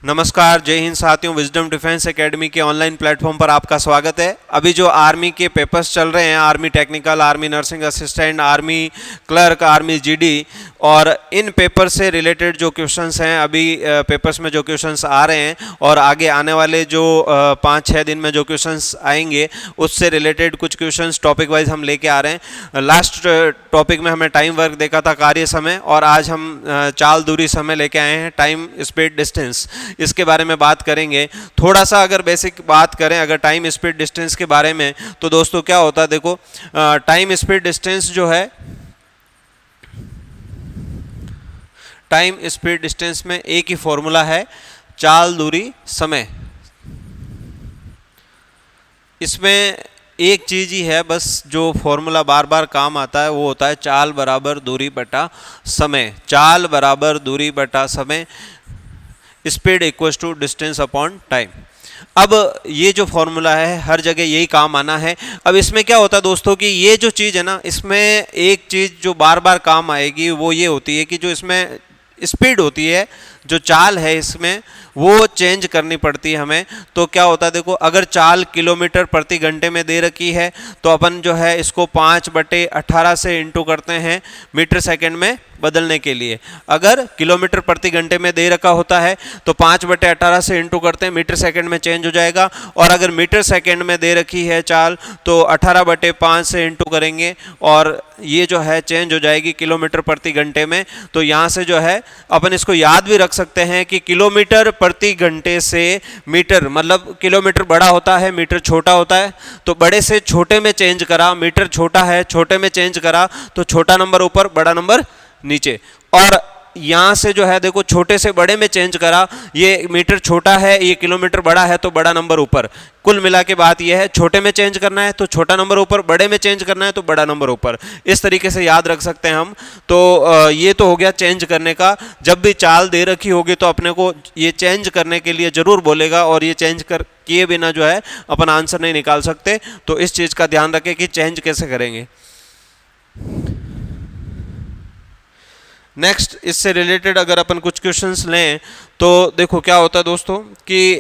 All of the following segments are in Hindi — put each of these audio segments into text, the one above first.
नमस्कार, जय हिंद साथियों। विजडम डिफेंस एकेडमी के ऑनलाइन प्लेटफॉर्म पर आपका स्वागत है। अभी जो आर्मी के पेपर्स चल रहे हैं, army technical, army nursing assistant, army clerk, army GD, और इन पेपर से रिलेटेड जो क्वेश्चंस हैं, अभी पेपर्स में जो क्वेश्चंस आ रहे हैं और आगे आने वाले जो 5-6 दिन में जो क्वेश्चंस आएंगे उससे रिलेटेड कुछ क्वेश्चंस टॉपिक वाइज हम लेके आ रहे हैं। लास्ट टॉपिक में हमें टाइम वर्क देखा था, कार्य समय, और आज हम चाल दूरी समय लेके आए हैं, टाइम स्पीड डिस्टेंस। इसके बारे में बात करेंगे। थोड़ा सा अगर बेसिक बात करें अगर टाइम स्पीड डिस्टेंस के बारे में, तो दोस्तों क्या होता है, देखो टाइम स्पीड डिस्टेंस जो है, टाइम स्पीड डिस्टेंस में एक ही फॉर्मूला है, चाल दूरी समय। इसमें एक चीज ही है बस जो फॉर्मूला बार बार काम आता है, वो होता है चाल बराबर दूरी बटा समय। चाल बराबर दूरी बटा समय, speed equals to distance upon time. अब ये जो फॉर्मूला है हर जगह यही काम आना है। अब इसमें क्या होता है दोस्तों कि ये जो चीज़ है ना, इसमें एक चीज़ जो बार बार काम आएगी वो ये होती है कि जो इसमें स्पीड होती है, जो चाल है इसमें, वो चेंज करनी पड़ती है हमें। तो क्या होता है, देखो अगर चाल किलोमीटर प्रति घंटे में दे रखी है तो अपन जो है इसको 5/18 से इंटू करते हैं मीटर सेकंड में बदलने के लिए। अगर किलोमीटर प्रति घंटे में दे रखा होता है तो 5/18 से इंटू करते हैं, मीटर सेकंड में चेंज हो जाएगा। और अगर मीटर सेकंड में दे रखी है चाल तो 18/5 से इंटू करेंगे और ये जो है चेंज हो जाएगी किलोमीटर प्रति घंटे में। तो यहाँ से जो है अपन इसको याद भी रख सकते हैं कि किलोमीटर प्रति घंटे से मीटर, मतलब किलोमीटर बड़ा होता है, मीटर छोटा होता है, तो बड़े से छोटे में चेंज करा, मीटर छोटा है, छोटे में चेंज करा, तो छोटा नंबर ऊपर, बड़ा नंबर नीचे। और यहाँ से जो है देखो छोटे से बड़े में चेंज करा, ये मीटर छोटा है, ये किलोमीटर बड़ा है, तो बड़ा नंबर ऊपर। कुल मिला के बात यह है, छोटे में चेंज करना है तो छोटा नंबर ऊपर, बड़े में चेंज करना है तो बड़ा नंबर ऊपर। इस तरीके से याद रख सकते हैं हम। तो ये तो हो गया चेंज करने का। जब भी चाल दे रखी होगी तो अपने को ये चेंज करने के लिए जरूर बोलेगा, और ये चेंज कर किए बिना जो है अपन आंसर नहीं निकाल सकते। तो इस चीज का ध्यान रखें कि चेंज कैसे करेंगे। नेक्स्ट, इससे रिलेटेड अगर अपन कुछ क्वेश्चंस लें तो देखो क्या होता है दोस्तों कि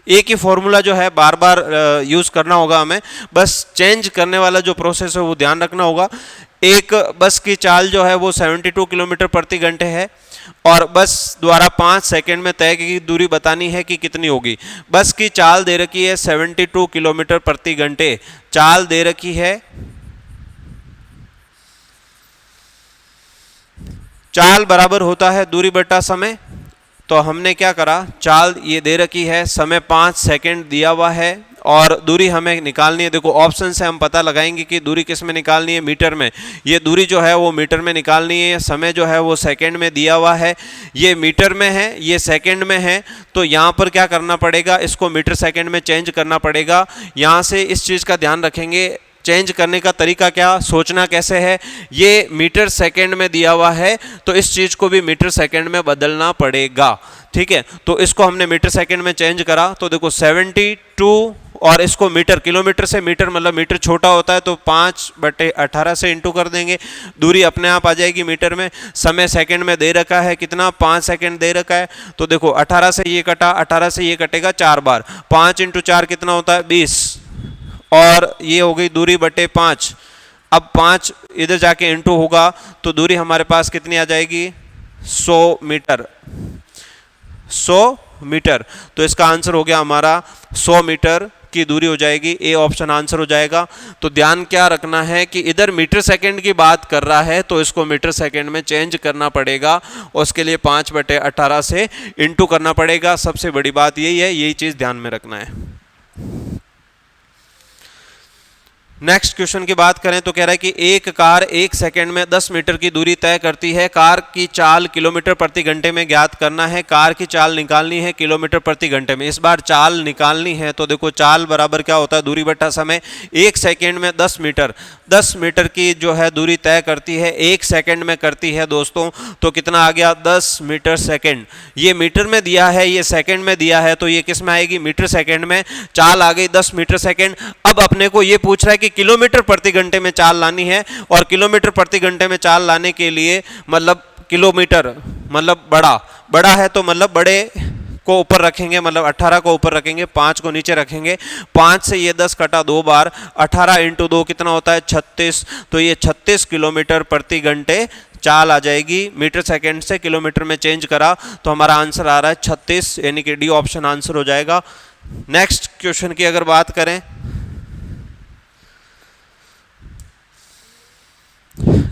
एक ही फॉर्मूला जो है बार बार यूज़ करना होगा हमें, बस चेंज करने वाला जो प्रोसेस है वो ध्यान रखना होगा। एक बस की चाल जो है वो 72 किलोमीटर प्रति घंटे है और बस द्वारा 5 सेकंड में तय की दूरी बतानी है कि कितनी होगी। बस की चाल दे रखी है 72 किलोमीटर प्रति घंटे, चाल दे रखी है, चाल बराबर होता है दूरी बटा समय। तो हमने क्या करा, चाल ये दे रखी है, समय 5 सेकंड दिया हुआ है और दूरी हमें निकालनी है। देखो ऑप्शन से हम पता लगाएंगे कि दूरी किस में निकालनी है, मीटर में। ये दूरी जो है वो मीटर में निकालनी है, समय जो है वो सेकंड में दिया हुआ है, ये मीटर में है, ये सेकंड में है। तो यहाँ पर क्या करना पड़ेगा, इसको मीटर सेकंड में चेंज करना पड़ेगा। यहाँ से इस चीज़ का ध्यान रखेंगे, चेंज करने का तरीका क्या, सोचना कैसे है। ये मीटर सेकंड में दिया हुआ है तो इस चीज़ को भी मीटर सेकंड में बदलना पड़ेगा, ठीक है। तो इसको हमने मीटर सेकंड में चेंज करा तो देखो 72, और इसको मीटर, किलोमीटर से मीटर, मतलब मीटर छोटा होता है तो 5/18 से इंटू कर देंगे, दूरी अपने आप आ जाएगी मीटर में। समय सेकंड में दे रखा है कितना, 5 सेकंड दे रखा है। तो देखो 18 से ये कटा, 18 से ये कटेगा 4 बार, 5 × 4 कितना होता है, 20, और ये हो गई दूरी बटे 5। अब 5 इधर जाके इंटू होगा तो दूरी हमारे पास कितनी आ जाएगी, 100 मीटर। 100 मीटर। तो इसका आंसर हो गया हमारा 100 मीटर की दूरी हो जाएगी। ए ऑप्शन आंसर हो जाएगा। तो ध्यान क्या रखना है कि इधर मीटर सेकंड की बात कर रहा है तो इसको मीटर सेकंड में चेंज करना पड़ेगा, और उसके लिए 5/18 से इंटू करना पड़ेगा। सबसे बड़ी बात यही है, यही चीज़ ध्यान में रखना है। नेक्स्ट क्वेश्चन की बात करें तो कह रहा है कि एक कार 1 सेकंड में 10 मीटर की दूरी तय करती है, कार की चाल किलोमीटर प्रति घंटे में ज्ञात करना है, कार की चाल निकालनी है किलोमीटर प्रति घंटे में। इस बार चाल निकालनी है तो देखो चाल बराबर क्या होता है, दूरी बटा समय। 1 सेकंड में 10 मीटर, 10 मीटर की जो है दूरी तय करती है, 1 सेकंड में करती है दोस्तों, तो कितना आ गया, 10 मीटर सेकंड। ये मीटर में दिया है, ये सेकंड में दिया है, तो ये किस में आएगी, मीटर सेकंड में। चाल आ गई 10 मीटर सेकंड। अब अपने को ये पूछ रहा है कि किलोमीटर प्रति घंटे में चाल लानी है, और किलोमीटर प्रति घंटे में चाल लाने के लिए मतलब किलोमीटर मतलब बड़ा है तो मतलब बड़े को ऊपर रखेंगे, मतलब 18 को ऊपर रखेंगे, 5 को नीचे रखेंगे, 5 से ये 10 कटा 2 बार, 18 इंटू 2 कितना होता है 36, तो ये 36 किलोमीटर प्रति घंटे चाल आ जाएगी। मीटर सेकंड से किलोमीटर में चेंज करा तो हमारा आंसर आ रहा है 36, यानी कि डी ऑप्शन आंसर हो जाएगा। नेक्स्ट क्वेश्चन की अगर बात करें,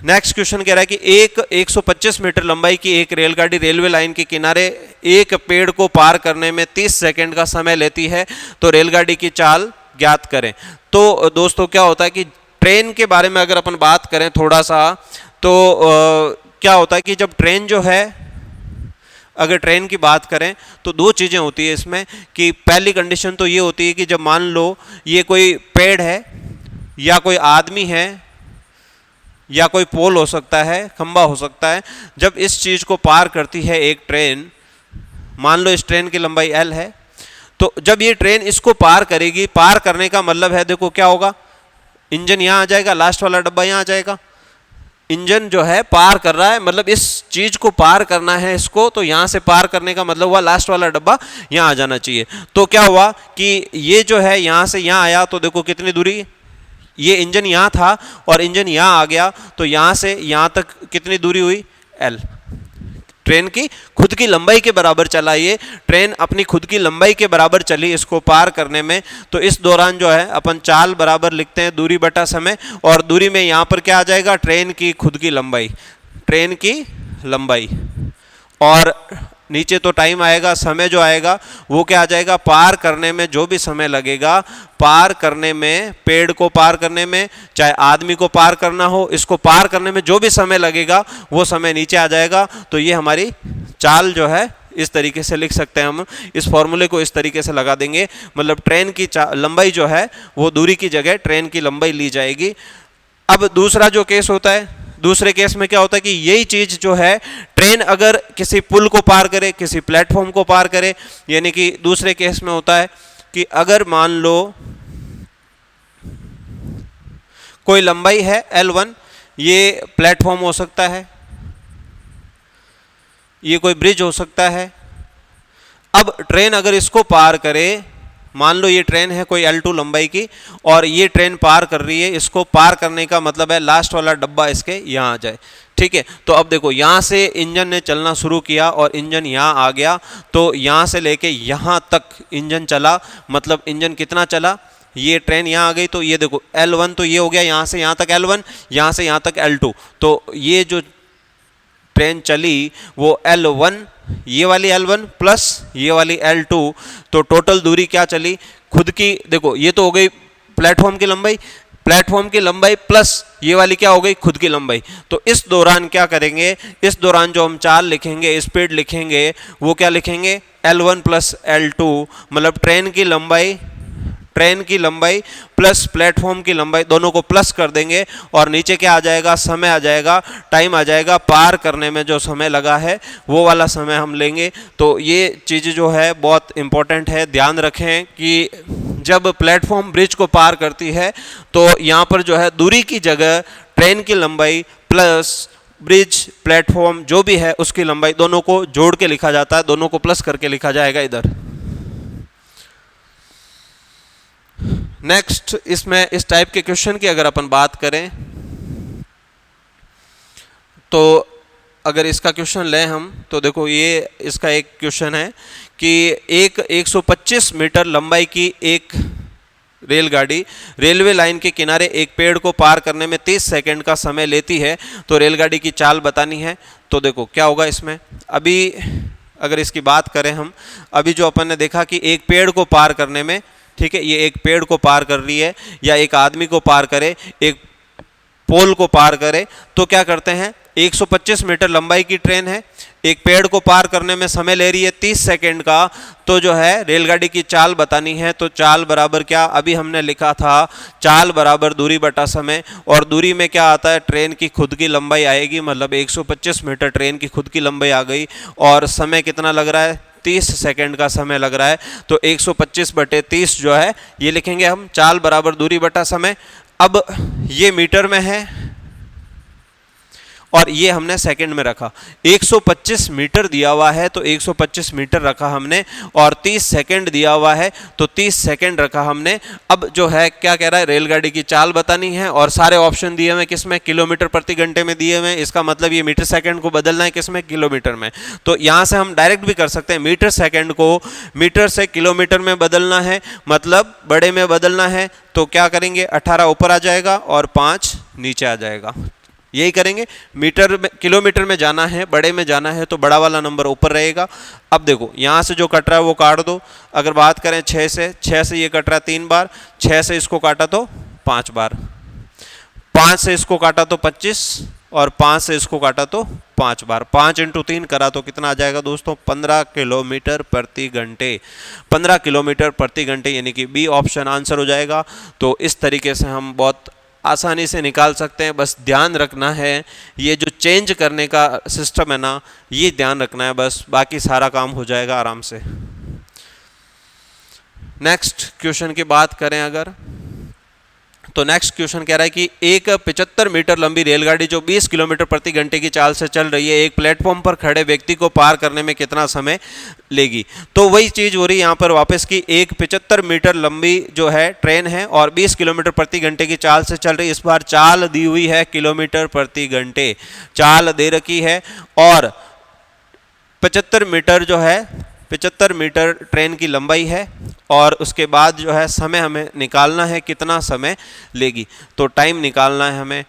नेक्स्ट क्वेश्चन कह रहा है कि एक 125 मीटर लंबाई की एक रेलगाड़ी रेलवे लाइन के किनारे एक पेड़ को पार करने में 30 सेकंड का समय लेती है, तो रेलगाड़ी की चाल ज्ञात करें। तो दोस्तों क्या होता है कि ट्रेन के बारे में अगर अपन बात करें थोड़ा सा, तो क्या होता है कि जब ट्रेन जो है, अगर ट्रेन की बात करें तो दो चीज़ें होती है इसमें, कि पहली कंडीशन तो ये होती है कि जब मान लो ये कोई पेड़ है या कोई आदमी है या कोई पोल हो सकता है, खंबा हो सकता है, जब इस चीज़ को पार करती है एक ट्रेन, मान लो इस ट्रेन की लंबाई L है, तो जब ये ट्रेन इसको पार करेगी, पार करने का मतलब है देखो क्या होगा, इंजन यहाँ आ जाएगा, लास्ट वाला डब्बा यहाँ आ जाएगा, इंजन जो है पार कर रहा है, मतलब इस चीज को पार करना है इसको, तो यहां से पार करने का मतलब हुआ लास्ट वाला डब्बा यहां आ जाना चाहिए। तो क्या हुआ कि ये जो है यहां से यहां आया, तो देखो कितनी दूरी, ये इंजन यहां था और इंजन यहां आ गया, तो यहां से यहां तक कितनी दूरी हुई L। ट्रेन की खुद की लंबाई के बराबर चला, ये ट्रेन अपनी खुद की लंबाई के बराबर चली इसको पार करने में। तो इस दौरान जो है अपन चाल बराबर लिखते हैं दूरी बटा समय, और दूरी में यहाँ पर क्या आ जाएगा, ट्रेन की खुद की लंबाई, ट्रेन की लंबाई, और नीचे तो टाइम आएगा, समय जो आएगा वो क्या आ जाएगा, पार करने में जो भी समय लगेगा, पार करने में, पेड़ को पार करने में, चाहे आदमी को पार करना हो, इसको पार करने में जो भी समय लगेगा वो समय नीचे आ जाएगा। तो ये हमारी चाल जो है इस तरीके से लिख सकते हैं हम, इस फॉर्मूले को इस तरीके से लगा देंगे, मतलब ट्रेन की लंबाई जो है वो दूरी की जगह ट्रेन की लंबाई ली जाएगी। अब दूसरा जो केस होता है, दूसरे केस में क्या होता है कि यही चीज जो है, ट्रेन अगर किसी पुल को पार करे, किसी प्लेटफॉर्म को पार करे, यानी कि दूसरे केस में होता है कि अगर मान लो कोई लंबाई है L1, ये प्लेटफॉर्म हो सकता है, ये कोई ब्रिज हो सकता है। अब ट्रेन अगर इसको पार करे, मान लो ये ट्रेन है कोई L2 लंबाई की, और ये ट्रेन पार कर रही है, इसको पार करने का मतलब है लास्ट वाला डब्बा इसके यहाँ आ जाए, ठीक है। तो अब देखो यहाँ से इंजन ने चलना शुरू किया और इंजन यहाँ आ गया, तो यहाँ से लेके यहाँ तक इंजन चला, मतलब इंजन कितना चला, ये ट्रेन यहाँ आ गई, तो ये देखो L1 तो ये हो गया, यहाँ से यहाँ तक L1, यहाँ से यहाँ तक L2, तो ये जो ट्रेन चली वो L1, ये वाली L1 प्लस ये वाली L2, तो टोटल दूरी क्या चली, खुद की, देखो ये तो हो गई प्लेटफॉर्म की लंबाई, प्लेटफॉर्म की लंबाई प्लस ये वाली क्या हो गई, खुद की लंबाई। तो इस दौरान क्या करेंगे, इस दौरान जो हम चाल लिखेंगे, स्पीड लिखेंगे, वो क्या लिखेंगे, L1 प्लस L2, मतलब ट्रेन की लंबाई, ट्रेन की लंबाई प्लस प्लेटफॉर्म की लंबाई, दोनों को प्लस कर देंगे, और नीचे क्या आ जाएगा, समय आ जाएगा, टाइम आ जाएगा, पार करने में जो समय लगा है वो वाला समय हम लेंगे। तो ये चीज़ जो है बहुत इंपॉर्टेंट है, ध्यान रखें कि जब प्लेटफॉर्म ब्रिज को पार करती है तो यहाँ पर जो है दूरी की जगह ट्रेन की लंबाई प्लस ब्रिज प्लेटफॉर्म जो भी है उसकी लंबाई, दोनों को जोड़ के लिखा जाता है, दोनों को प्लस करके लिखा जाएगा इधर। नेक्स्ट, इसमें इस टाइप के क्वेश्चन की अगर अपन बात करें तो अगर इसका क्वेश्चन लें हम, तो देखो ये इसका एक क्वेश्चन है कि एक 125 मीटर लंबाई की एक रेलगाड़ी रेलवे लाइन के किनारे एक पेड़ को पार करने में 30 सेकंड का समय लेती है, तो रेलगाड़ी की चाल बतानी है। तो देखो क्या होगा इसमें, अभी अगर इसकी बात करें हम, अभी जो अपन ने देखा कि एक पेड़ को पार करने में, ठीक है, ये एक पेड़ को पार कर रही है, या एक आदमी को पार करे, एक पोल को पार करे, तो क्या करते हैं, 125 मीटर लंबाई की ट्रेन है, एक पेड़ को पार करने में समय ले रही है 30 सेकंड का, तो जो है रेलगाड़ी की चाल बतानी है। तो चाल बराबर क्या, अभी हमने लिखा था चाल बराबर दूरी बटा समय, और दूरी में क्या आता है, ट्रेन की खुद की लंबाई आएगी, मतलब 125 मीटर ट्रेन की खुद की लंबाई आ गई, और समय कितना लग रहा है, 30 सेकंड का समय लग रहा है। तो 125 बटे 30 जो है ये लिखेंगे हम, चाल बराबर दूरी बटा समय। अब ये मीटर में है और ये हमने सेकंड में रखा। 125 मीटर दिया हुआ है तो 125 मीटर रखा हमने, और 30 सेकंड दिया हुआ है तो 30 सेकंड रखा हमने। अब जो है क्या कह रहा है, रेलगाड़ी की चाल बतानी है, और सारे ऑप्शन दिए हुए किसमें, किलोमीटर प्रति घंटे में दिए हुए। इसका मतलब ये मीटर सेकंड को बदलना है किसमें, किलोमीटर में। तो यहां से हम डायरेक्ट भी कर सकते हैं, मीटर सेकंड को मीटर से किलोमीटर में बदलना है, मतलब बड़े में बदलना है। तो क्या करेंगे, 18 ऊपर आ जाएगा और 5 नीचे आ जाएगा। यही करेंगे, मीटर में किलोमीटर में जाना है, बड़े में जाना है तो बड़ा वाला नंबर ऊपर रहेगा। अब देखो यहाँ से जो कट रहा है वो काट दो। अगर बात करें 6 से ये कट रहा है 3 बार, 6 से इसको काटा तो 5 बार, 5 से इसको काटा तो 25, और 5 से इसको काटा तो 5 बार। 5 × 3 करा तो कितना आ जाएगा दोस्तों, 15 किलोमीटर प्रति घंटे। 15 किलोमीटर प्रति घंटे, यानी कि बी ऑप्शन आंसर हो जाएगा। तो इस तरीके से हम बहुत आसानी से निकाल सकते हैं। बस ध्यान रखना है, ये जो चेंज करने का सिस्टम है ना, ये ध्यान रखना है बस, बाकी सारा काम हो जाएगा आराम से। नेक्स्ट क्वेश्चन की बात करें अगर, तो नेक्स्ट क्वेश्चन कह रहा है कि एक 75 मीटर लंबी रेलगाड़ी जो 20 किलोमीटर प्रति घंटे की चाल से चल रही है, एक प्लेटफॉर्म पर खड़े व्यक्ति को पार करने में कितना समय लेगी। तो वही चीज हो रही है यहाँ पर वापस की, एक 75 मीटर लंबी जो है ट्रेन है और 20 किलोमीटर प्रति घंटे की चाल से चल रही है। इस बार चाल दी हुई है किलोमीटर प्रति घंटे, चाल दे रखी है, और 75 मीटर जो है, 75 मीटर ट्रेन की लंबाई है, और उसके बाद जो है समय हमें निकालना है कितना समय लेगी। तो टाइम निकालना है हमें।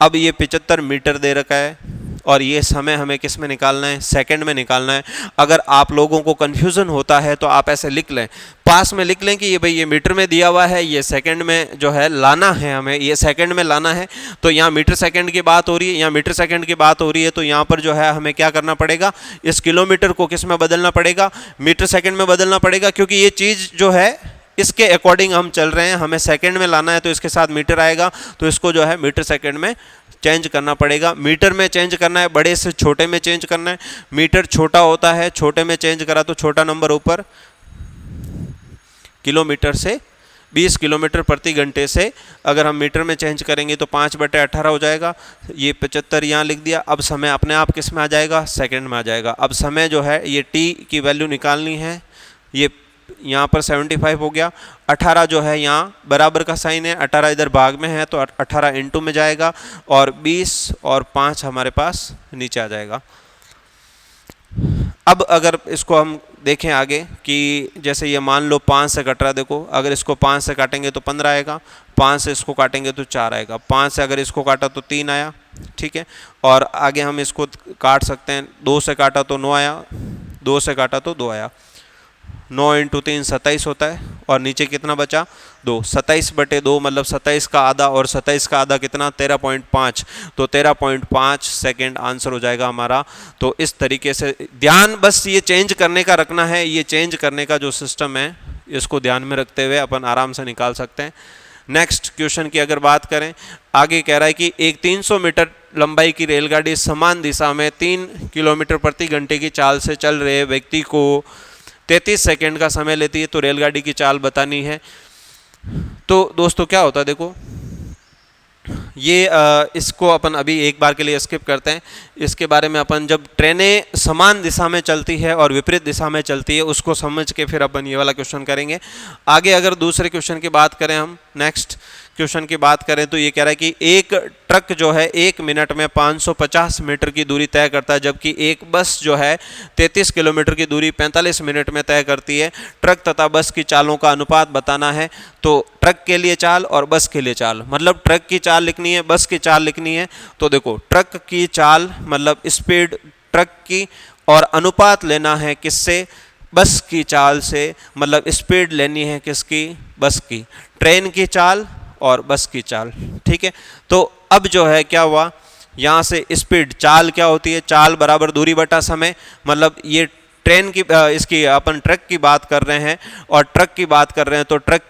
अब ये 75 मीटर दे रखा है और ये समय हमें किस में निकालना है, सेकंड में निकालना है। अगर आप लोगों को कन्फ्यूज़न होता है तो आप ऐसे लिख लें, पास में लिख लें कि ये भाई ये मीटर में दिया हुआ है, ये सेकंड में जो है लाना है, हमें ये सेकंड में लाना है। तो यहाँ मीटर सेकंड की बात हो रही है, यहाँ मीटर सेकंड की बात हो रही है, तो यहाँ पर जो है हमें क्या करना पड़ेगा, इस किलोमीटर को किस में बदलना पड़ेगा, मीटर सेकंड में बदलना पड़ेगा, क्योंकि ये चीज़ जो है इसके अकॉर्डिंग हम चल रहे हैं। हमें सेकंड में लाना है तो इसके साथ मीटर आएगा, तो इसको जो है मीटर सेकंड में चेंज करना पड़ेगा। मीटर में चेंज करना है, बड़े से छोटे में चेंज करना है। मीटर छोटा होता है, छोटे में चेंज करा तो छोटा नंबर ऊपर, किलोमीटर से 20 किलोमीटर प्रति घंटे से अगर हम मीटर में चेंज करेंगे तो 5/18 हो जाएगा। ये 75 यहाँ लिख दिया। अब समय अपने आप किस में आ जाएगा, सेकंड में आ जाएगा। अब समय जो है ये टी की वैल्यू निकालनी है, ये यहाँ पर 75 हो गया। 18 जो है यहाँ बराबर का साइन है, 18 इधर भाग में है तो 18 इंटू में जाएगा, और 20 और 5 हमारे पास नीचे आ जाएगा। अब अगर इसको हम देखें आगे कि जैसे ये मान लो 5 से कट रहा है, देखो अगर इसको 5 से काटेंगे तो 15 आएगा, 5 से इसको काटेंगे तो 4 आएगा, 5 से अगर इसको काटा तो 3 आया, ठीक है। और आगे हम इसको काट सकते हैं, 2 से काटा तो 9 आया, 2 से काटा तो 2 आया। 9 × 3 27 होता है, और नीचे कितना बचा, 2। 27/2 मतलब 27 का आधा, और 27 का आधा कितना, 13.5। तो 13.5 सेकेंड आंसर हो जाएगा हमारा। तो इस तरीके से ध्यान बस ये चेंज करने का रखना है, ये चेंज करने का जो सिस्टम है इसको ध्यान में रखते हुए अपन आराम से निकाल सकते हैं। नेक्स्ट क्वेश्चन की अगर बात करें, आगे कह रहा है कि एक 300 मीटर लंबाई की रेलगाड़ी समान दिशा में 3 किलोमीटर प्रति घंटे की चाल से चल रहे व्यक्ति को 33 सेकंड का समय लेती है। तो रेलगाड़ी की चाल बतानी है। तो दोस्तों क्या होता है, देखो ये इसको अपन अभी एक बार के लिए स्किप करते हैं। इसके बारे में अपन जब ट्रेनें समान दिशा में चलती है और विपरीत दिशा में चलती है उसको समझ के फिर अपन ये वाला क्वेश्चन करेंगे। आगे अगर दूसरे क्वेश्चन की बात करें, हम नेक्स्ट क्वेश्चन की बात करें तो ये कह रहा है कि एक ट्रक जो है 1 मिनट में 550 मीटर की दूरी तय करता है, जबकि एक बस जो है 33 किलोमीटर की दूरी 45 मिनट में तय करती है। ट्रक तथा बस की चालों का अनुपात बताना है। तो ट्रक के लिए चाल और बस के लिए चाल, मतलब ट्रक की चाल लिखनी है, बस की चाल लिखनी है। तो देखो ट्रक की चाल मतलब स्पीड ट्रक की, और अनुपात लेना है किससे, बस की चाल से, मतलब स्पीड लेनी है किसकी, बस की। ट्रेन की चाल और बस की चाल, ठीक है। तो अब जो है क्या हुआ, यहाँ से स्पीड, चाल क्या होती है, चाल बराबर दूरी बटा समय। मतलब ये ट्रेन की इसकी अपन ट्रक की बात कर रहे हैं और ट्रक की बात कर रहे हैं, तो ट्रक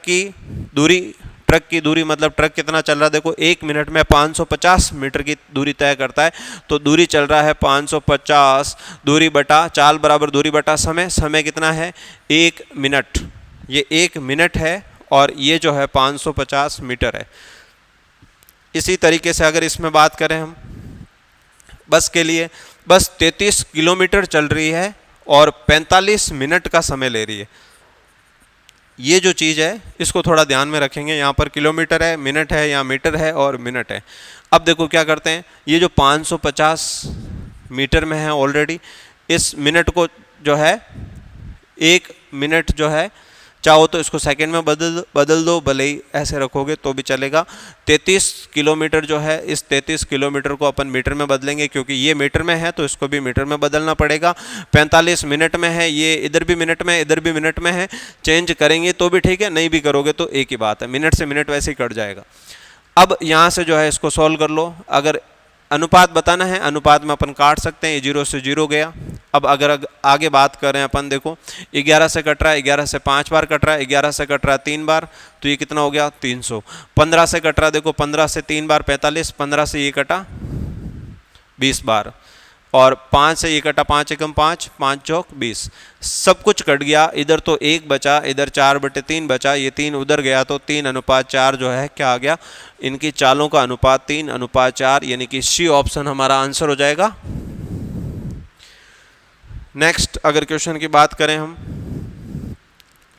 की दूरी मतलब ट्रक कितना चल रहा है, देखो 1 मिनट में 550 मीटर की दूरी तय करता है। तो दूरी चल रहा है 550, दूरी बटा चाल बराबर दूरी बटा समय। समय कितना है, 1 मिनट, ये 1 मिनट है और ये जो है 550 मीटर है। इसी तरीके से अगर इसमें बात करें हम, बस के लिए। बस 33 किलोमीटर चल रही है और 45 मिनट का समय ले रही है। ये जो चीज़ है इसको थोड़ा ध्यान में रखेंगे। यहाँ पर किलोमीटर है, मिनट है, यहाँ मीटर है और मिनट है। अब देखो क्या करते हैं, ये जो 550 मीटर में है ऑलरेडी, इस मिनट को जो है 1 मिनट जो है, चाहो तो इसको सेकंड में बदल दो, भले ही ऐसे रखोगे तो भी चलेगा। 33 किलोमीटर जो है, इस 33 किलोमीटर को अपन मीटर में बदलेंगे क्योंकि ये मीटर में है तो इसको भी मीटर में बदलना पड़ेगा। 45 मिनट में है, ये इधर भी मिनट में, इधर भी मिनट में है। चेंज करेंगे तो भी ठीक है, नहीं भी करोगे तो एक ही बात है, मिनट से मिनट वैसे ही कट जाएगा। अब यहाँ से जो है इसको सॉल्व कर लो। अगर अनुपात बताना है, अनुपात में अपन काट सकते हैं, 0 से 0 गया। अब अगर आगे बात करें अपन, देखो 11 से कट रहा है, 11 से 5 बार कट रहा है, 11 से कट रहा है 3 बार, तो ये कितना हो गया 300। 15 से कट रहा है, देखो 15 से 3 बार 45, 15 से ये कटा 20 बार, और 5 से ये कटा 5 एकम 5, 5 चौक 20। सब कुछ कट गया, इधर तो 1 बचा, इधर 4/3 बचा, ये 3 उधर गया तो 3:4 जो है क्या आ गया, इनकी चालों का अनुपात 3:4, यानी कि सी ऑप्शन हमारा आंसर हो जाएगा। नेक्स्ट अगर क्वेश्चन की बात करें हम,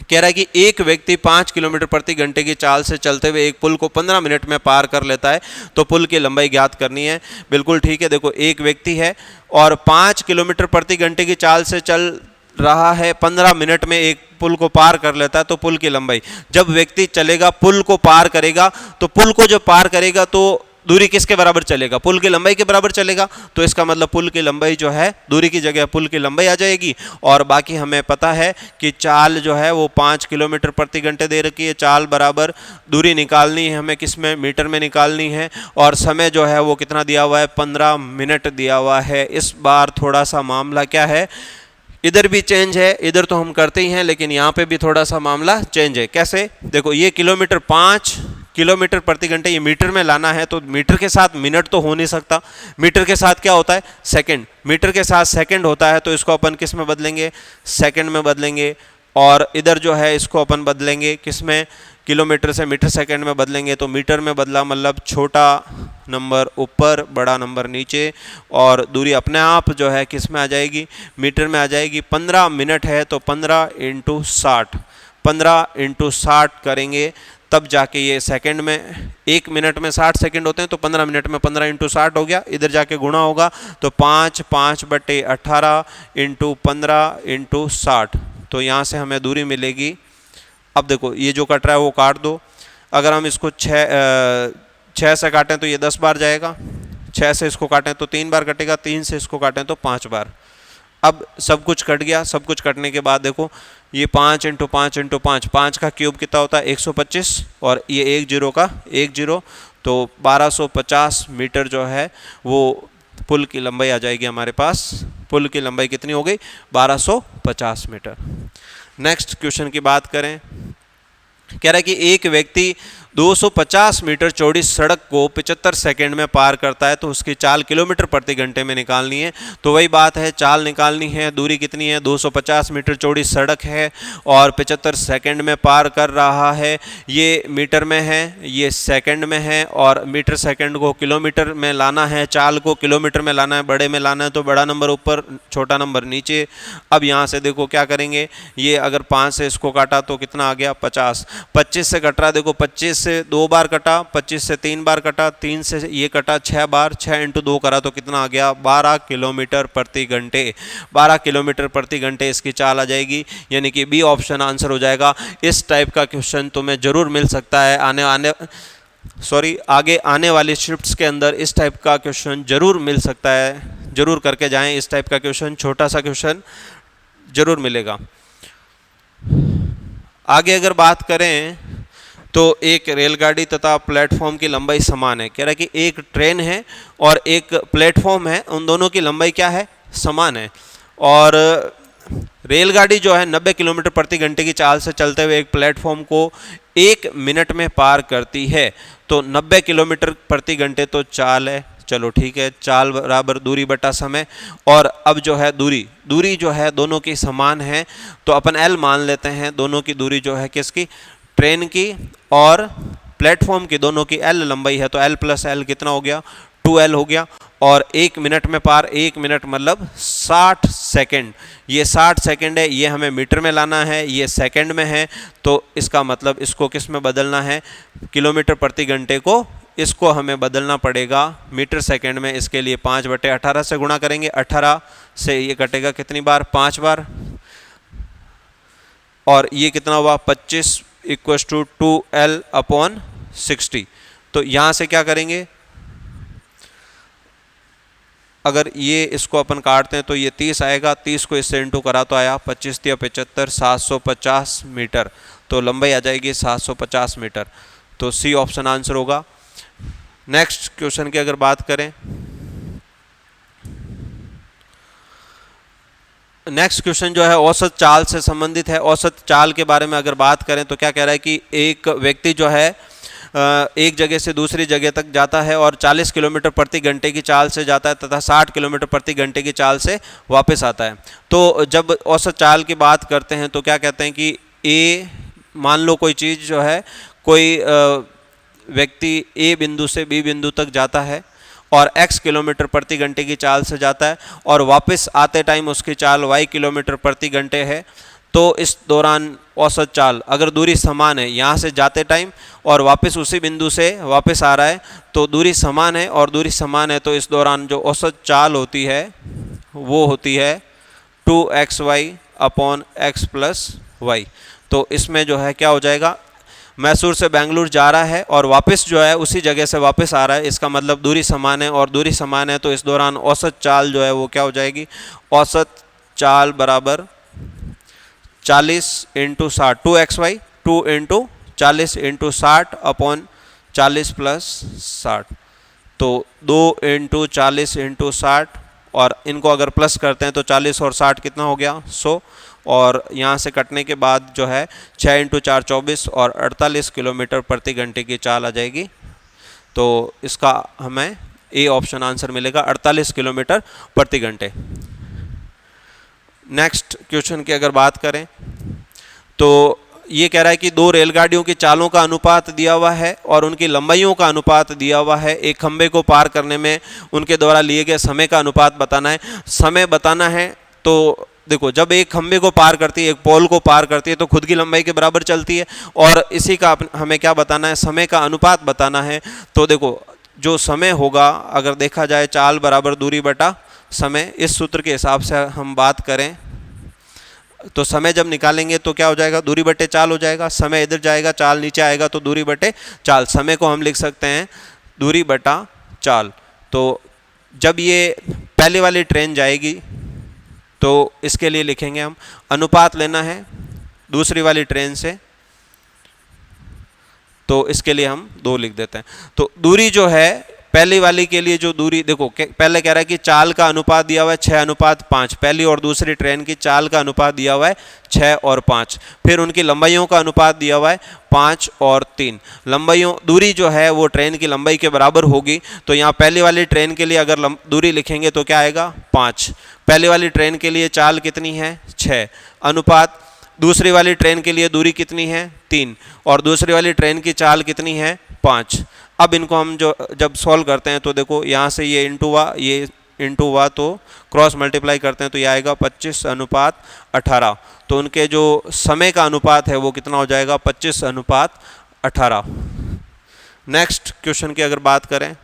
कह रहा है कि एक व्यक्ति 5 किलोमीटर प्रति घंटे की चाल से चलते हुए एक पुल को 15 मिनट में पार कर लेता है, तो पुल की लंबाई ज्ञात करनी है। बिल्कुल ठीक है, देखो एक व्यक्ति है और 5 किलोमीटर प्रति घंटे की चाल से चल रहा है, 15 मिनट में एक पुल को पार कर लेता है, तो पुल की लंबाई, जब व्यक्ति चलेगा पुल को पार करेगा, तो पुल को जब पार करेगा तो दूरी किसके बराबर चलेगा, पुल की लंबाई के बराबर चलेगा। तो इसका मतलब पुल की लंबाई जो है, दूरी की जगह पुल की लंबाई आ जाएगी। और बाकी हमें पता है कि चाल जो है वो 5 किलोमीटर प्रति घंटे दे रखी है, चाल बराबर दूरी निकालनी है हमें, किसमें, मीटर में निकालनी है। और समय जो है वो कितना दिया हुआ है, 15 मिनट दिया हुआ है। इस बार थोड़ा सा मामला क्या है, इधर भी चेंज है, इधर तो हम करते ही हैं, लेकिन यहाँ पे भी थोड़ा सा मामला चेंज है। कैसे, देखो ये किलोमीटर, 5 किलोमीटर प्रति घंटे, ये मीटर में लाना है, तो मीटर के साथ मिनट तो हो नहीं सकता, मीटर के साथ क्या होता है, सेकंड, मीटर के साथ सेकंड होता है, तो इसको अपन किस में बदलेंगे, सेकंड में बदलेंगे। और इधर जो है इसको अपन बदलेंगे किस में, किलोमीटर से मीटर सेकंड में बदलेंगे। तो मीटर में बदला मतलब छोटा नंबर ऊपर, बड़ा नंबर नीचे, और दूरी अपने आप जो है किस में आ जाएगी, मीटर में आ जाएगी। 15 मिनट है तो 15 × 60, 15 × 60 करेंगे तब जाके ये सेकंड में, 1 मिनट में 60 सेकंड होते हैं, तो 15 मिनट में 15 × 60 हो गया। इधर जाके गुणा होगा तो 5/18 × 15 × 60, तो यहाँ से हमें दूरी मिलेगी। अब देखो ये जो कट रहा है वो काट दो। अगर हम इसको 6 से काटें तो ये 10 बार जाएगा, 6 से इसको काटें तो 3 बार कटेगा, 3 से इसको काटें तो 5 बार। अब सब कुछ कट गया। सब कुछ कटने के बाद देखो ये 5 × 5 × 5, 5 का क्यूब कितना होता है 125, और ये 1 0 का 1 0, तो 1250 मीटर जो है वो पुल की लंबाई आ जाएगी हमारे पास। पुल की लंबाई कितनी हो गई, 1250 मीटर। नेक्स्ट क्वेश्चन की बात करें, कह रहा है कि एक व्यक्ति 250 मीटर चौड़ी सड़क को 75 सेकंड में पार करता है, तो उसकी चाल किलोमीटर प्रति घंटे में निकालनी है। तो वही बात है, चाल निकालनी है, दूरी कितनी है, 250 मीटर चौड़ी सड़क है और 75 सेकंड में पार कर रहा है। ये मीटर में है, ये सेकंड में है, और मीटर सेकंड को किलोमीटर में लाना है, चाल को किलोमीटर में लाना है, बड़े में लाना है, तो बड़ा नंबर ऊपर, छोटा नंबर नीचे। अब यहाँ से देखो क्या करेंगे, ये अगर 5 से इसको काटा तो कितना आ गया 50, 25 से कट रहा, देखो 25 से 2 बार कटा, 25 से 3 बार कटा, 3 से ये कटा 6 बार, 6 × 2 करा तो कितना आ गया 12 किलोमीटर प्रति घंटे। 12 किलोमीटर प्रति घंटे इसकी चाल आ जाएगी, यानी कि बी ऑप्शन आंसर हो जाएगा। इस टाइप का क्वेश्चन तुम्हें जरूर मिल सकता है आगे आने वाली शिफ्ट्स के अंदर। इस टाइप का क्वेश्चन जरूर मिल सकता है, जरूर करके जाएं। इस टाइप का क्वेश्चन, छोटा सा क्वेश्चन जरूर मिलेगा। आगे अगर बात करें तो एक रेलगाड़ी तथा प्लेटफॉर्म की लंबाई समान है। कह रहा है कि एक ट्रेन है और एक प्लेटफॉर्म है, उन दोनों की लंबाई क्या है, समान है। और रेलगाड़ी जो है 90 किलोमीटर प्रति घंटे की चाल से चलते हुए एक प्लेटफॉर्म को 1 मिनट में पार करती है। तो 90 किलोमीटर प्रति घंटे तो चाल है, चलो ठीक है, चाल बराबर दूरी बटा समय। और अब जो है दूरी जो है दोनों की समान है, तो अपन L मान लेते हैं। दोनों की दूरी जो है किसकी, ट्रेन की और प्लेटफॉर्म की, दोनों की L लंबाई है, तो L + L कितना हो गया 2L हो गया। और 1 मिनट में पार, 1 मिनट मतलब 60 सेकेंड, ये 60 सेकेंड है, ये हमें मीटर में लाना है, ये सेकेंड में है, तो इसका मतलब इसको किस में बदलना है, किलोमीटर प्रति घंटे को इसको हमें बदलना पड़ेगा मीटर सेकेंड में। इसके लिए 5/18 से गुणा करेंगे, 18 से ये कटेगा कितनी बार, 5 बार, और ये कितना हुआ 25 इक्वल्स टू 2L/60। तो यहाँ से क्या करेंगे, अगर ये इसको अपन काटते हैं तो ये 30 आएगा, 30 को इससे इंटू करा तो आया 25 × 75 750 मीटर, तो लंबाई आ जाएगी 750 मीटर। तो सी ऑप्शन आंसर होगा। नेक्स्ट क्वेश्चन की अगर बात करें, नेक्स्ट क्वेश्चन जो है औसत चाल से संबंधित है। औसत चाल के बारे में अगर बात करें तो क्या कह रहा है कि एक व्यक्ति जो है एक जगह से दूसरी जगह तक जाता है और 40 किलोमीटर प्रति घंटे की चाल से जाता है तथा 60 किलोमीटर प्रति घंटे की चाल से वापस आता है। तो जब औसत चाल की बात करते हैं तो क्या कहते हैं कि ए, मान लो कोई चीज़ जो है, कोई व्यक्ति ए बिंदु से बी बिंदु तक जाता है और x किलोमीटर प्रति घंटे की चाल से जाता है और वापस आते टाइम उसकी चाल y किलोमीटर प्रति घंटे है। तो इस दौरान औसत चाल, अगर दूरी समान है, यहाँ से जाते टाइम और वापस उसी बिंदु से वापस आ रहा है तो दूरी समान है और दूरी समान है, तो इस दौरान जो औसत चाल होती है वो होती है 2xy/x + y। तो इसमें जो है क्या हो जाएगा, मैसूर से बेंगलुरु जा रहा है और वापस जो है उसी जगह से वापस आ रहा है, इसका मतलब दूरी समान है और दूरी समान है, तो इस दौरान औसत चाल जो है वो क्या हो जाएगी, औसत चाल बराबर 40 × 60, 2xy 2 × 40 × 60/40 + 60, तो 2 × 40 × 60, और इनको अगर प्लस करते हैं तो 40 और 60 कितना हो गया, 100, और यहाँ से कटने के बाद जो है 6 × 4 24 और 48 किलोमीटर प्रति घंटे की चाल आ जाएगी। तो इसका हमें ए ऑप्शन आंसर मिलेगा, 48 किलोमीटर प्रति घंटे। नेक्स्ट क्वेश्चन की अगर बात करें तो ये कह रहा है कि दो रेलगाड़ियों की चालों का अनुपात दिया हुआ है और उनकी लंबाइयों का अनुपात दिया हुआ है। एक खंबे को पार करने में उनके द्वारा लिए गए समय का अनुपात बताना है। समय बताना है तो देखो, जब एक खंबे को पार करती है, एक पोल को पार करती है, तो खुद की लंबाई के बराबर चलती है, और इसी का हमें क्या बताना है, समय का अनुपात बताना है। तो देखो, जो समय होगा, अगर देखा जाए चाल बराबर दूरी बटा समय, इस सूत्र के हिसाब से हम बात करें तो समय जब निकालेंगे तो क्या हो जाएगा, दूरी बटे चाल हो जाएगा। समय इधर जाएगा, चाल नीचे आएगा, तो दूरी बटे चाल। समय को हम लिख सकते हैं दूरी बटा चाल। तो जब ये पहले वाली ट्रेन जाएगी तो इसके लिए लिखेंगे हम, अनुपात लेना है दूसरी वाली ट्रेन से, तो इसके लिए हम 2 लिख देते हैं। तो दूरी जो है पहली वाली के लिए, जो दूरी देखो, पहले कह रहा है कि चाल का अनुपात दिया हुआ है 6:5, पहली और दूसरी ट्रेन की चाल का अनुपात दिया हुआ है 6 और 5। फिर उनकी लंबाइयों का अनुपात दिया हुआ है 5 और 3। लंबाइयों, दूरी जो है वो ट्रेन की लंबाई के बराबर होगी। तो यहाँ पहली वाली ट्रेन के लिए अगर दूरी लिखेंगे तो क्या आएगा, 5। पहली वाली ट्रेन के लिए चाल कितनी है, 6, अनुपात दूसरी वाली ट्रेन के लिए दूरी कितनी है, 3, और दूसरी वाली ट्रेन की चाल कितनी है, 5। अब इनको हम जब सॉल्व करते हैं तो देखो, यहाँ से ये इंटू हुआ, ये इंटू हुआ, तो क्रॉस मल्टीप्लाई करते हैं तो ये आएगा 25:18। तो उनके जो समय का अनुपात है वो कितना हो जाएगा, 25:18। नेक्स्ट क्वेश्चन की अगर बात करें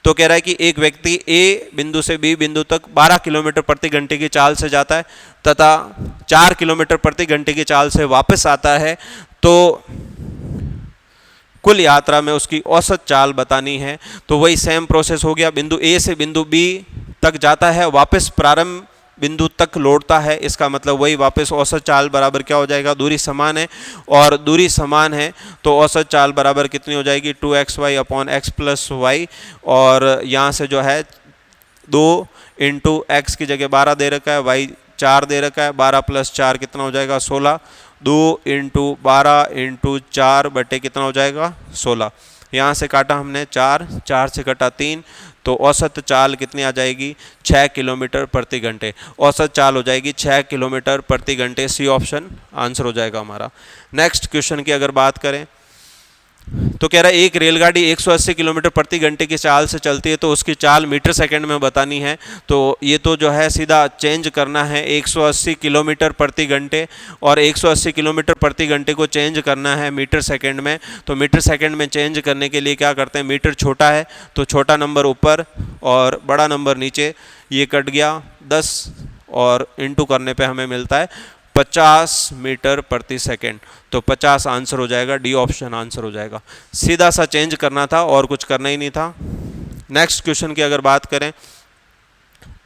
तो कह रहा है कि एक व्यक्ति ए बिंदु से बी बिंदु तक 12 किलोमीटर प्रति घंटे की चाल से जाता है तथा 4 किलोमीटर प्रति घंटे की चाल से वापस आता है, तो कुल यात्रा में उसकी औसत चाल बतानी है। तो वही सेम प्रोसेस हो गया, बिंदु ए से बिंदु बी तक जाता है, वापस प्रारंभ बिंदु तक लौटता है, इसका मतलब वही वापस औसत चाल बराबर क्या हो जाएगा, दूरी समान है, और दूरी समान है तो औसत चाल बराबर कितनी हो जाएगी, 2xy/x + y, और यहाँ से जो है 2 × x की जगह 12 दे रखा है, y 4 दे रखा है, 12 + 4 कितना हो जाएगा, 16, 2 × 12 × 4 बटे कितना हो जाएगा, 16। यहाँ से काटा हमने 4, 4 से कटा 3, तो औसत चाल कितनी आ जाएगी, 6 किलोमीटर प्रति घंटे। औसत चाल हो जाएगी 6 किलोमीटर प्रति घंटे। सी ऑप्शन आंसर हो जाएगा हमारा। नेक्स्ट क्वेश्चन की अगर बात करें तो कह रहा है एक रेलगाड़ी 180 किलोमीटर प्रति घंटे की चाल से चलती है तो उसकी चाल मीटर सेकंड में बतानी है। तो ये तो जो है सीधा चेंज करना है 180 किलोमीटर प्रति घंटे और 180 किलोमीटर प्रति घंटे को चेंज करना है मीटर सेकंड में। तो मीटर सेकंड में चेंज करने के लिए क्या करते हैं, मीटर छोटा है तो छोटा नंबर ऊपर और बड़ा नंबर नीचे, ये कट गया 10 और इंटू करने पे हमें मिलता है 50 मीटर प्रति सेकंड। तो 50 आंसर हो जाएगा, डी ऑप्शन आंसर हो जाएगा। सीधा सा चेंज करना था और कुछ करना ही नहीं था। नेक्स्ट क्वेश्चन की अगर बात करें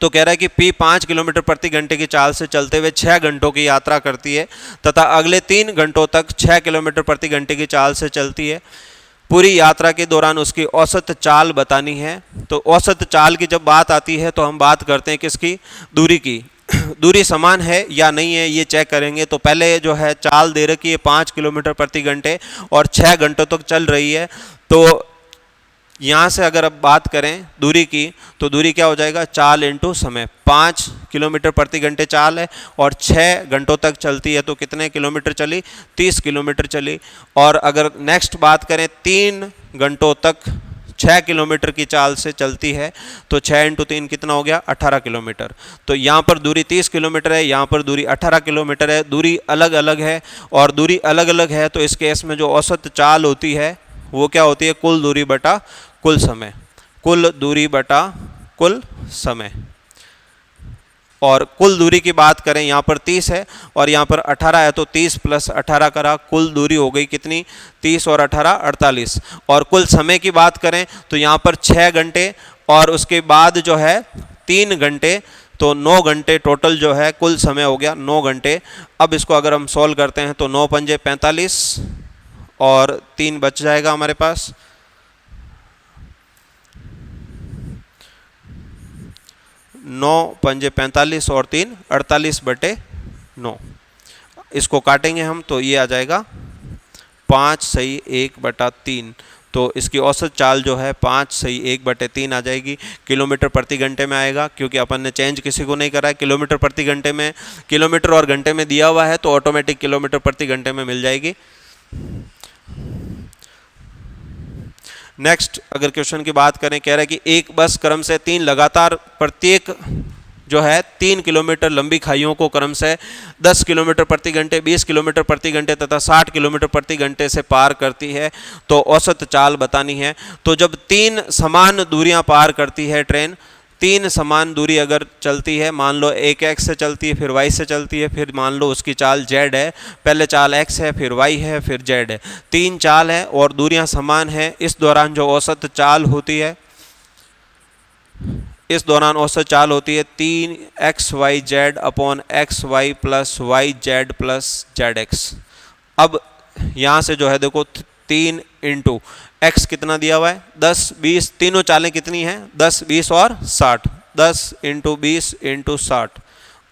तो कह रहा है कि P 5 किलोमीटर प्रति घंटे की चाल से चलते हुए 6 घंटों की यात्रा करती है तथा अगले 3 घंटों तक 6 किलोमीटर प्रति घंटे की चाल से चलती है। पूरी यात्रा के दौरान उसकी औसत चाल बतानी है। तो औसत चाल की जब बात आती है तो हम बात करते हैं किसकी, दूरी की। दूरी समान है या नहीं है ये चेक करेंगे। तो पहले जो है चाल दे रखी है 5 किलोमीटर प्रति घंटे और 6 घंटों तक चल रही है। तो यहाँ से अगर अब बात करें दूरी की तो दूरी क्या हो जाएगा, चाल इंटू समय। 5 किलोमीटर प्रति घंटे चाल है और 6 घंटों तक चलती है तो कितने किलोमीटर चली, 30 किलोमीटर चली। और अगर नेक्स्ट बात करें 3 घंटों तक 6 किलोमीटर की चाल से चलती है तो 6 इंटू 3 कितना हो गया, 18 किलोमीटर। तो यहाँ पर दूरी 30 किलोमीटर है, यहाँ पर दूरी 18 किलोमीटर है। दूरी अलग अलग है और दूरी अलग अलग है तो इस केस में जो औसत चाल होती है वो क्या होती है, कुल दूरी बटा कुल समय। कुल दूरी बटा कुल समय। और कुल दूरी की बात करें यहाँ पर 30 है और यहाँ पर 18 है तो 30 प्लस 18 करा, कुल दूरी हो गई कितनी, 30 और 18 48। और कुल समय की बात करें तो यहाँ पर 6 घंटे और उसके बाद जो है 3 घंटे, तो 9 घंटे टोटल जो है कुल समय हो गया 9 घंटे। अब इसको अगर हम सॉल्व करते हैं तो 9 पंजे 45 और 3 बच जाएगा हमारे पास। 9 पंजे 45 और 3 48/9। इसको काटेंगे हम तो ये आ जाएगा 5 सही 1/3। तो इसकी औसत चाल जो है 5 सही 1/3 आ जाएगी। किलोमीटर प्रति घंटे में आएगा क्योंकि अपन ने चेंज किसी को नहीं करा है। किलोमीटर प्रति घंटे में, किलोमीटर और घंटे में दिया हुआ है तो ऑटोमेटिक किलोमीटर प्रति घंटे में मिल जाएगी। नेक्स्ट अगर क्वेश्चन की बात करें, कह रहा है कि एक बस क्रम से 3 लगातार प्रत्येक जो है 3 किलोमीटर लंबी खाइयों को क्रम से 10 किलोमीटर प्रति घंटे, 20 किलोमीटर प्रति घंटे तथा 60 किलोमीटर प्रति घंटे से पार करती है तो औसत चाल बतानी है। तो जब 3 समान दूरियां पार करती है ट्रेन, 3 समान दूरी अगर चलती है, मान लो एक एक्स से चलती है फिर वाई से चलती है, फिर मान लो उसकी चाल जेड है, पहले चाल एक्स है फिर वाई है फिर जेड है, 3 चाल है और दूरियां समान है। इस दौरान जो औसत चाल होती है, इस दौरान औसत चाल होती है 3xyz upon xy plus yz plus zx। अब यहाँ से जो है देखो 3 इंटू x कितना दिया हुआ है 10 20, तीनों चालें कितनी हैं 10 20 और 60, 10 इंटू 20 इंटू 60।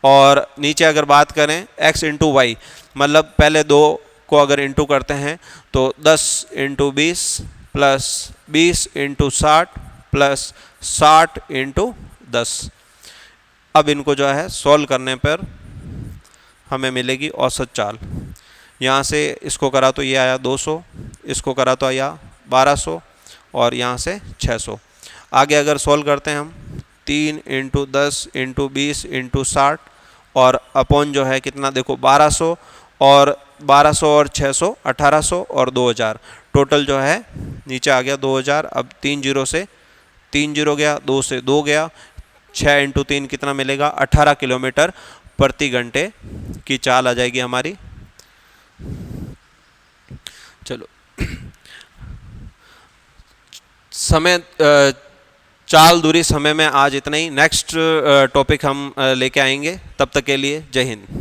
और नीचे अगर बात करें x इंटू वाई, मतलब पहले 2 को अगर इंटू करते हैं तो 10 into 20 plus 20 into 60 plus 60 into 10। अब इनको जो है सॉल्व करने पर हमें मिलेगी औसत चाल। यहाँ से इसको करा तो ये आया 200, इसको करा तो आया 1200 और यहाँ से 600। आगे अगर सॉल्व करते हैं हम 3 इंटू 10 इंटू 20 इंटू 60 और अपॉन जो है कितना देखो 1200 और 600 1800 और 2000, टोटल जो है नीचे आ गया 2000। अब 3 जीरो से 3 जीरो गया, 2 से 2 गया, 6 इंटू 3 कितना मिलेगा 18 किलोमीटर प्रति घंटे की चाल आ जाएगी हमारी। चलो समय चाल दूरी समय में आज इतना ही। नेक्स्ट टॉपिक हम लेके आएंगे, तब तक के लिए जय हिंद।